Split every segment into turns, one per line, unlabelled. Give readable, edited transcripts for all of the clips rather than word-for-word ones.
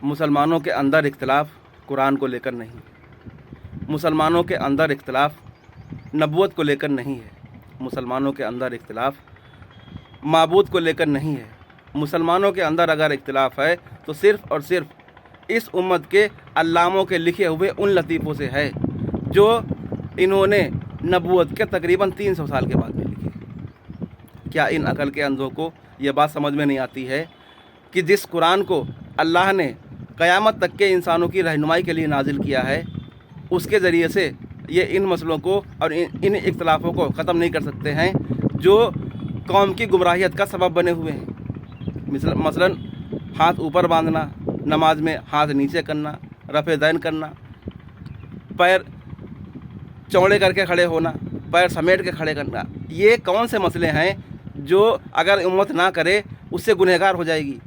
मुसलमानों के अंदर इख्तिलाफ कुरान को लेकर नहीं है, मुसलमानों के अंदर इख्तिलाफ नबूवत को लेकर नहीं है, मुसलमानों के अंदर इख्तिलाफ माबूद को लेकर नहीं है। मुसलमानों के अंदर अगर इख्तिलाफ है तो सिर्फ़ और सिर्फ इस उम्मत के अल्लामों के लिखे हुए उन लतीफ़ों से है जो इन्होंने नबूवत के तकरीबन 300 साल के बाद में लिखे। क्या इन अकल के अंधों को ये बात समझ में नहीं आती है कि जिस कुरान को अल्लाह ने क़यामत तक के इंसानों की रहनुमाई के लिए नाजिल किया है, उसके ज़रिए से ये इन मसलों को और इन इख्तिलाफ़ों को ख़त्म नहीं कर सकते हैं जो कौम की गुमराहियत का सबब बने हुए हैं। मसलन हाथ ऊपर बांधना, नमाज में हाथ नीचे करना, रफ़े दैन करना, पैर चौड़े करके खड़े होना, पैर समेट के खड़े करना, ये कौन से मसले हैं जो अगर उम्मत ना करे उससे गुनहगार हो जाएगी।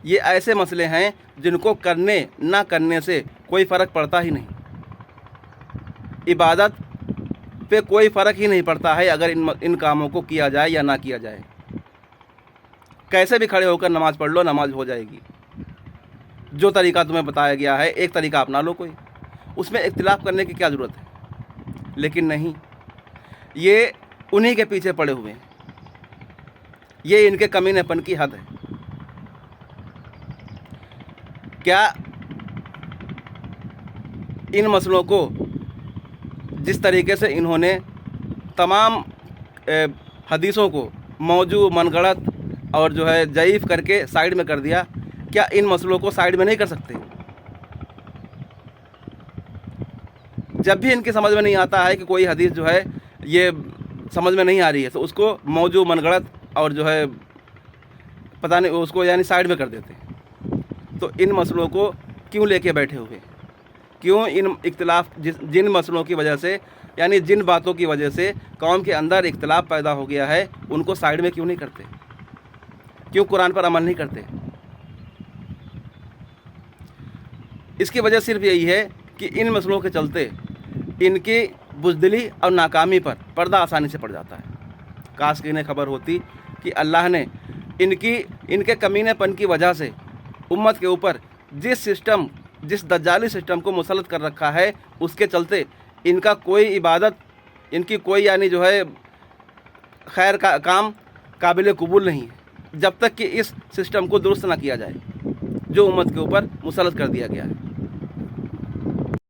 ये ऐसे मसले हैं जिनको करने ना करने से कोई फ़र्क पड़ता ही नहीं। इबादत पे कोई फ़र्क ही नहीं पड़ता है अगर इन कामों को किया जाए या ना किया जाए। कैसे भी खड़े होकर नमाज़ पढ़ लो, नमाज हो जाएगी। जो तरीक़ा तुम्हें बताया गया है एक तरीक़ा अपना लो, कोई उसमें इख्तिलाफ़ करने की क्या ज़रूरत है। लेकिन नहीं, ये उन्हीं के पीछे पड़े हुए हैं, ये इनके कमीनेपन की हद है। क्या इन मसलों को जिस तरीके से इन्होंने तमाम हदीसों को मौजू, मनगढ़ंत और जो है ज़ईफ़ करके साइड में कर दिया, क्या इन मसलों को साइड में नहीं कर सकते? जब भी इनकी समझ में नहीं आता है कि कोई हदीस जो है ये समझ में नहीं आ रही है तो उसको मौजू, मनगढ़ंत और जो है पता नहीं उसको यानी साइड में कर देते हैं। तो इन मसलों को क्यों लेके बैठे हुए? क्यों इन इख्तिलाफ जिन मसलों की वजह से यानी जिन बातों की वजह से कौम के अंदर इख्तिलाफ पैदा हो गया है उनको साइड में क्यों नहीं करते? क्यों कुरान पर अमल नहीं करते? इसकी वजह सिर्फ यही है कि इन मसलों के चलते इनकी बुज़दिली और नाकामी पर पर्दा आसानी से पड़ जाता है। काश कि इन्हें खबर होती कि अल्लाह ने इनके कमीनेपन की वजह से उम्मत के ऊपर जिस दज्जाली सिस्टम को मुसल्लत कर रखा है उसके चलते इनका कोई इबादत, इनकी कोई यानी जो है खैर का काम काबिल कबूल नहीं है जब तक कि इस सिस्टम को दुरुस्त ना किया जाए जो उम्मत के ऊपर मुसल्लत कर दिया गया है।